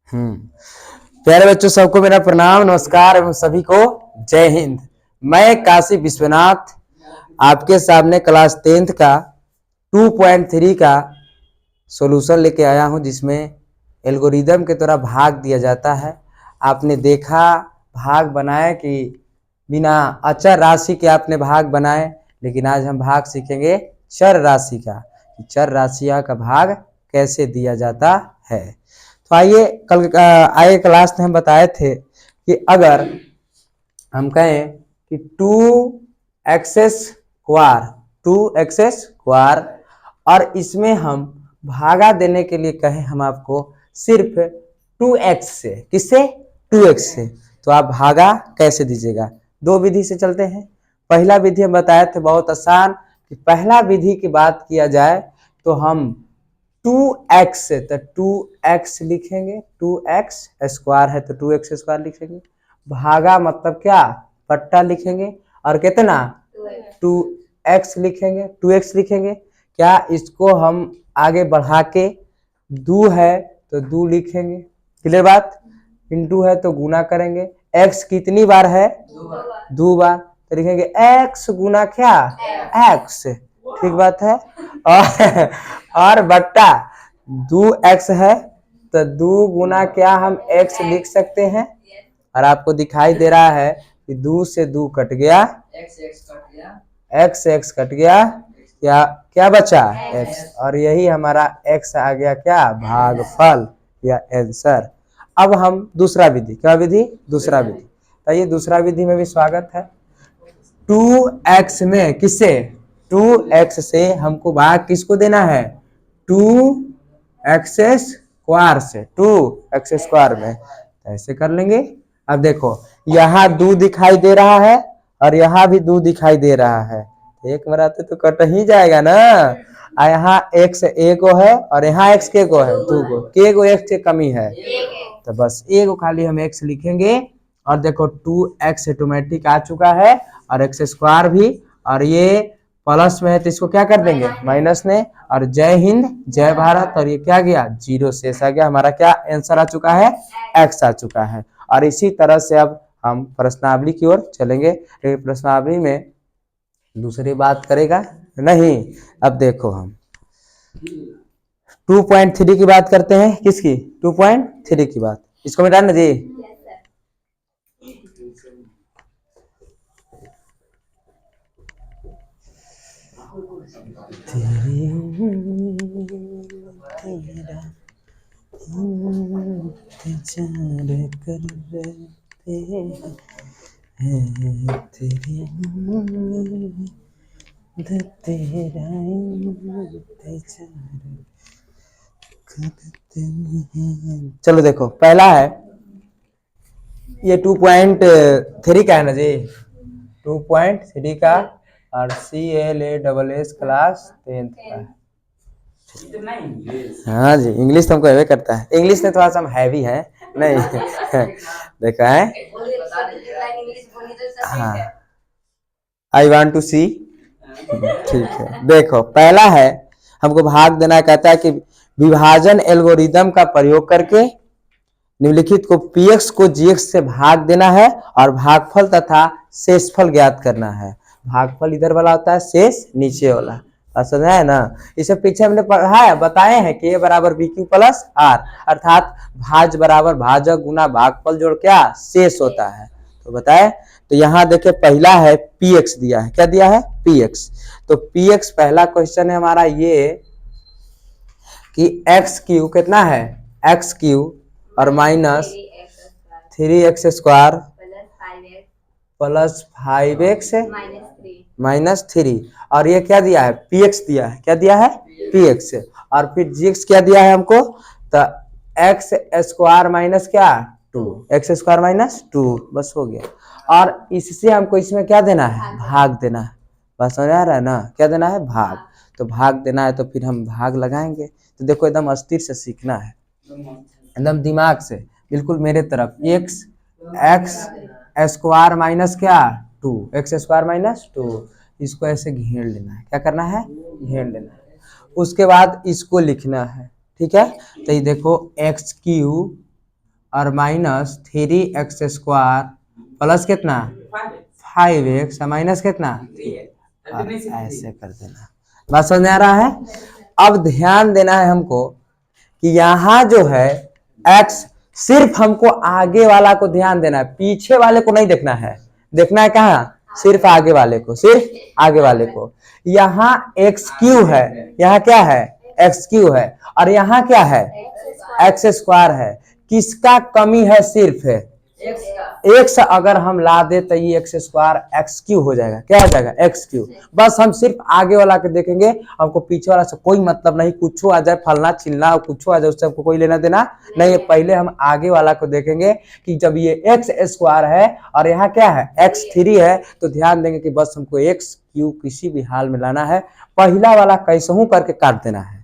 प्यारे बच्चों, सबको मेरा प्रणाम, नमस्कार एवं सभी को जय हिंद। मैं काशी विश्वनाथ आपके सामने क्लास 10th का 2.3 का सॉल्यूशन लेके आया हूं, जिसमें एल्गोरिदम के द्वारा भाग दिया जाता है। आपने देखा भाग बनाए कि बिना अचर राशि के आपने भाग बनाए, लेकिन आज हम भाग सीखेंगे चर राशि का, चर राशियां का भाग कैसे दिया जाता है। तो आइए, कल आए क्लास में हम बताए थे कि अगर हम कहें कि 2x² और इसमें हम भागा देने के लिए कहें हम आपको सिर्फ 2x से, किससे? 2x से। तो आप भागा कैसे दीजिएगा? दो विधि से चलते हैं। पहला विधि हम बताए थे बहुत आसान, कि पहला विधि की बात किया जाए तो हम 2x से, तो 2x लिखेंगे, 2x² है तो 2x² लिखेंगे। भागा मतलब क्या? पट्टा लिखेंगे, और कितना? 2x लिखेंगे, 2x लिखेंगे। क्या इसको हम आगे बढ़ा के दो है तो दो लिखेंगे, क्लियर बात? इंटू है तो गुना करेंगे। x कितनी बार है? दो बार, तो लिखेंगे x गुना क्या? x, ठीक बात है। और बट्टा 2x है तो 2 गुना क्या हम x लिख सकते हैं। और आपको दिखाई दे रहा है कि 2 से 2 कट गया, x कट गया, क्या बचा? x, और यही हमारा x आ गया क्या? भागफल या आंसर। अब हम दूसरा विधि, क्या विधि? दूसरा विधि। तो ये दूसरा विधि में भी स्वागत है। 2x में किससे? 2x से हमको भाग किसको देना है? 2x² से, 2x² में। ऐसे कर लेंगे। अब देखो, यहाँ 2 दिखाई दे रहा है और यहाँ भी 2 दिखाई दे रहा है, एक मराते तो कट ही जाएगा ना। यहाँ x एगो है और यहाँ x के गो है, 2 गो, के गो x के कमी है, तो बस एगो खाली हम x लिखेंगे। और देखो 2x ऑटोमेटिक आ चुका है और x² भी, और ये प्लस में है तो इसको क्या कर देंगे? माइनस ने। और जय हिंद, जय भारत, और ये क्या गया? 0 शेष आ गया। हमारा क्या आंसर आ चुका है? x आ चुका है। और इसी तरह से अब हम प्रश्नावली की ओर चलेंगे। प्रश्नावली में दूसरी बात करेगा नहीं। अब देखो हम 2.3 की बात करते हैं। किसकी? 2.3 की बात। इसको मिटाना जी। चलो देखो, पहला है ये 2.3 का है ना जी, 2.3 का, और CLASS क्लास 10th का है। हाँ जी, इंग्लिश तो हमको अवे करता है। इंग्लिश में थोड़ा सा हम हैवी है नहीं। देखा है? हाँ, आई वॉन्ट टू सी। ठीक है, देखो पहला है, हमको भाग देना कहता है कि विभाजन एल्गोरिदम का प्रयोग करके निम्नलिखित को px को gx से भाग देना है और भागफल तथा शेषफल ज्ञात करना है। भागफल इधर वाला होता है, शेष नीचे वाला, समझा है ना? इसे पीछे हमने पढ़ा है, बताए हैं कि a बराबर bq प्लस r, अर्थात भाज बराबर भाजक गुना भागफल जोड़ क्या? शेष होता है। तो बताए, तो यहाँ देखिए पहला है px दिया है। क्या दिया है? px। तो px पहला क्वेश्चन है हमारा ये कि x³ कितना है? x³ और minus 3x² plus 5x minus 3, और ये क्या दिया है? px दिया है। क्या दिया है? px। और फिर gx क्या दिया है हमको? तो x² माइनस क्या? 2, x² माइनस 2, बस हो गया। और इससे हमको इसमें क्या देना है? भाग देना है। बस समझ आ रहा है ना? क्या देना है? भाग। तो भाग देना है तो फिर हम भाग लगाएंगे। तो देखो एकदम अस्थिर से सीखना है, एकदम दिमाग से, बिल्कुल मेरे तरफ। x² माइनस क्या? 2, x² माइनस 2, इसको ऐसे घेर लेना है। क्या करना है? घेर लेना है। उसके बाद इसको लिखना है, ठीक है? तो ये देखो x³ और माइनस 3x² प्लस कितना 5x माइनस कितना और ऐसे कर देना। बात समझ में आ रहा है। अब ध्यान देना है हमको कि यहाँ जो है x, सिर्फ हमको आगे वाला को ध्यान देना है, पीछे वाले को नहीं देखना है। देखना है कहाँ, सिर्फ आगे वाले को, सिर्फ आगे वाले को। यहाँ x³ है, यहाँ क्या है x³ है, और यहाँ क्या है x² है। किसका कमी है, सिर्फ है x। अगर हम ला दे तो ये x² x³ हो जाएगा। क्या हो जाएगा x³। बस हम सिर्फ आगे वाला के देखेंगे, हमको पीछे वाला से कोई मतलब नहीं। कुछ आ जाए फलना चिलना, कुछ आ जाए, उससे हमको कोई लेना देना नहीं है। पहले हम आगे वाला को देखेंगे कि जब ये x² है और यहाँ क्या है x3 है, तो ध्यान देंगे कि बस हमको x³ किसी भी हाल में लाना है। पहला वाला कैसे करके काट देना है,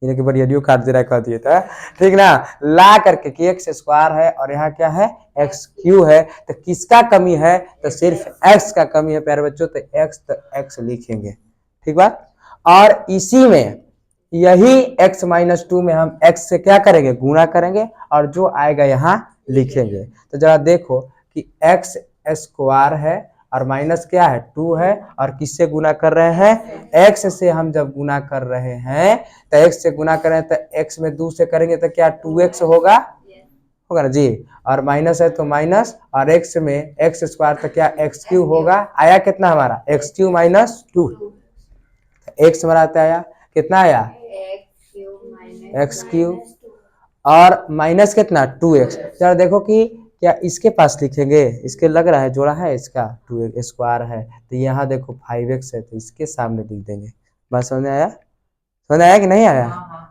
कि बड़ी काट दे रहा है, कह दिए था ठीक ना। ला करके कि x² है और यहाँ क्या है x³ है, तो किसका कमी है, तो सिर्फ x का कमी है प्यारे बच्चों, तो x लिखेंगे। ठीक बात। और इसी में यही x-2 में हम x से क्या करेंगे, गुणा करेंगे, और जो आएगा यहाँ लिखेंगे। तो जरा देखो कि x² है और माइनस क्या है 2 है, और किससे गुना कर रहे हैं x से। हम जब गुना कर रहे हैं तो x से गुना कर रहे हैं, तो x में 2 से करेंगे तो क्या 2x होगा, होगा ना जी। और माइनस है तो माइनस, और x में x² तो क्या x³ होगा। आया कितना हमारा x³ माइनस 2, x हमारा आया कितना आया x³ और माइनस कितना 2x। जरा देखो कि क्या इसके पास लिखेंगे, इसके लग रहा है जोड़ा है इसका 2x² है, तो यहाँ देखो 5x है, तो इसके सामने लिख देंगे। बात समझ में आया, समझ आया कि नहीं आया।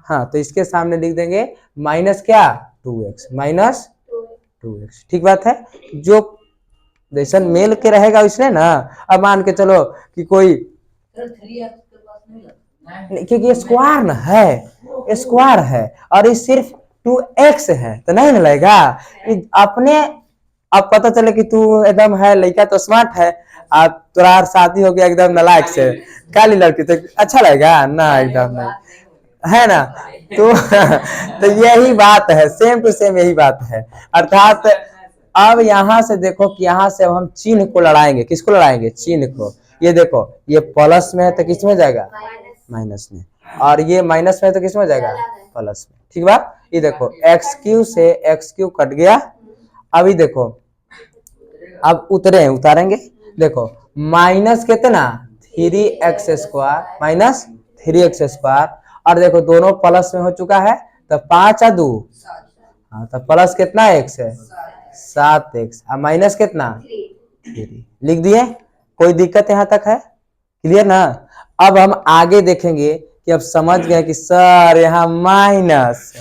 हाँ, तो इसके सामने लिख देंगे माइनस क्या 2x माइनस 2x। ठीक बात है। जो जैसा मेल के रहेगा इसने ना, अब मान के चलो कि कोई, क्योंकि ये स्क्वायर ना है, स्क्वायर है और ये सिर्फ 2x है, तो नहीं लगेगा अपने। अब पता चले कि तू एकदम है लड़का तो स्मार्ट है, अब तुरा शादी हो गया एकदम नालायक से, काली लड़की, तो अच्छा लगेगा ना, एकदम नहीं है ना। तो यही बात है, सेम टू सेम यही बात है। अर्थात अब यहाँ से देखो कि यहाँ से हम चिन्ह को लड़ाएंगे, किसको लड़ाएंगे, चिन्ह को। ये देखो ये प्लस में है तो किस में जाएगा माइनस में, और ये माइनस में है तो किस में जाएगा प्लस में। ठीक बात। ये देखो x³ से x³ कट गया। अभी देखो अब उतारेंगे। देखो माइनस कितना 3x² माइनस 3x², और देखो दोनों प्लस में हो चुका है, तो 5 और 2, हाँ, तो प्लस कितना x है 7x, और माइनस कितना 3 लिख दिए। कोई दिक्कत यहाँ तक है, क्लियर ना। अब हम आगे देखेंगे कि अब समझ गए कि सर यहाँ माइनस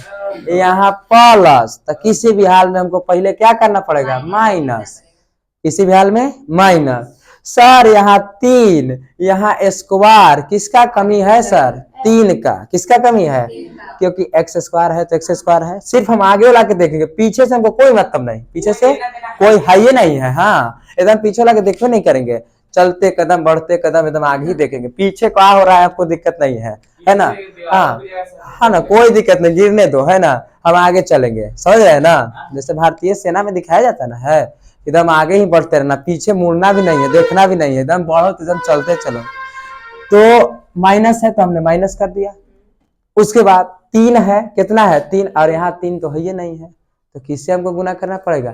यहाँ प्लस, तो किसी भी हाल में हमको पहले क्या करना पड़ेगा माइनस, किसी भी हाल में माइनस। सर यहाँ 3 यहाँ स्क्वायर, किसका कमी है सर 3 का, किसका कमी है, क्योंकि x² है तो x² है। सिर्फ हम आगे वाला के देखेंगे, पीछे से हमको कोई मतलब नहीं, पीछे से कोई है ही नहीं है। हाँ, एकदम पीछे वाला के देखो नहीं करेंगे, चलते कदम बढ़ते कदम एकदम आगे ही देखेंगे, पीछे क्या हो रहा है आपको दिक्कत नहीं है ना। हाँ ना, कोई दिक्कत नहीं, गिरने दो, है ना, हम आगे चलेंगे, समझ रहे हैं ना। जैसे भारतीय सेना में दिखाया जाता है ना, है एकदम आगे ही बढ़ते रहना, पीछे मुड़ना भी नहीं है, देखना भी नहीं है, एकदम बढ़ो तो एकदम चलते चलो। तो माइनस है तो हमने माइनस कर दिया। उसके बाद 3 है, कितना है 3, और यहाँ 3 तो है ही नहीं है, तो किससे हमको गुना करना पड़ेगा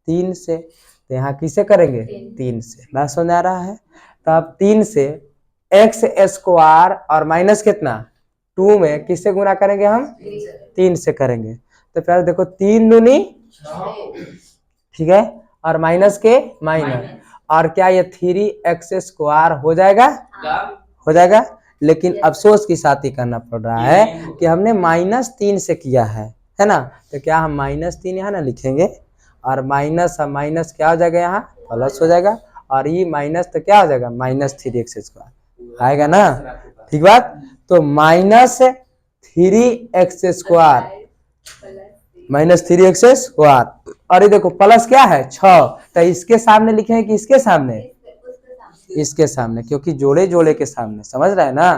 3 से, तो यहाँ किसे करेंगे 3 से। बात समझ आ रहा है। तो अब 3 से x² और माइनस कितना 2 में किससे गुना करेंगे हम 3 से करेंगे। तो प्यारे देखो 3 दूनी, ठीक है, और माइनस के माइनस, और क्या ये 3x² हो जाएगा, हो जाएगा। लेकिन अफसोस की साथ ही करना पड़ रहा है कि हमने -3 से किया है ना। तो क्या हम -3 यहाँ ना लिखेंगे, और माइनस माइनस क्या हो जाएगा यहाँ प्लस हो जाएगा, और ये माइनस तो क्या हो जाएगा -3x² आएगा ना। ठीक बात। तो -3x² और ये देखो प्लस क्या है 6, तो इसके सामने लिखेंगे कि इसके सामने, इसके सामने, क्योंकि जोड़े जोड़े के सामने, समझ रहे हैं ना।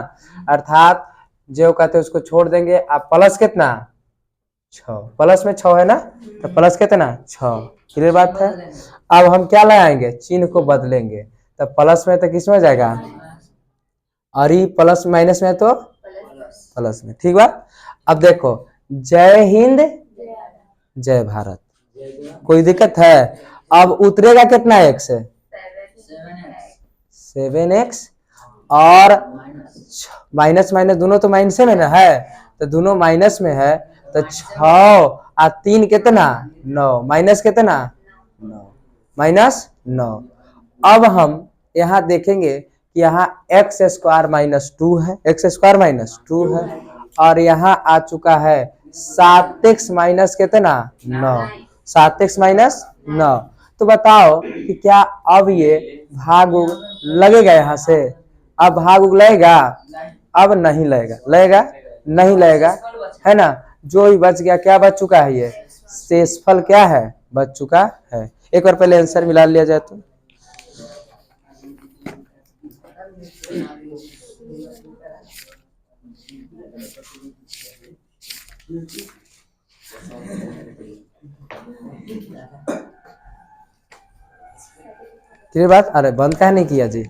अर्थात जो कहते हैं उसको छोड़ देंगे। अब प्लस कितना 6 प्लस में 6 है ना, तो प्लस कितना 6। क्लियर बात है। अब हम क्या लगाएंगे, चिन्ह को बदलेंगे, तो प्लस में तो किस में जाएगा, और ये प्लस माइनस में तो प्लस में। ठीक बा। अब देखो, जय हिंद जय भारत, कोई दिक्कत है। अब उतरेगा कितना एक्स है, 7x, और माइनस माइनस दोनों तो माइनस में ना है, तो दोनों माइनस में है, तो 6 और 3 कितना 9, माइनस कितना 9, -9। अब हम यहाँ देखेंगे कि यहाँ एक्स स्क्वायर -2 है, एक्स स्क्वायर -2 है, और यहाँ आ चुका है 7x माइनस कितना 9, 7x -9। तो बताओ कि क्या अब ये भाग उग लगेगा यहाँ से, अब भाग उग लगेगा, अब नहीं लगेगा, लगेगा नहीं लगेगा, है ना। जो ही बच गया, क्या बच चुका है, ये शेषफल क्या है, बच चुका है। एक बार पहले आंसर मिला लिया जाए तो, क्लियर बात। अरे बंद काहे नहीं किया जी।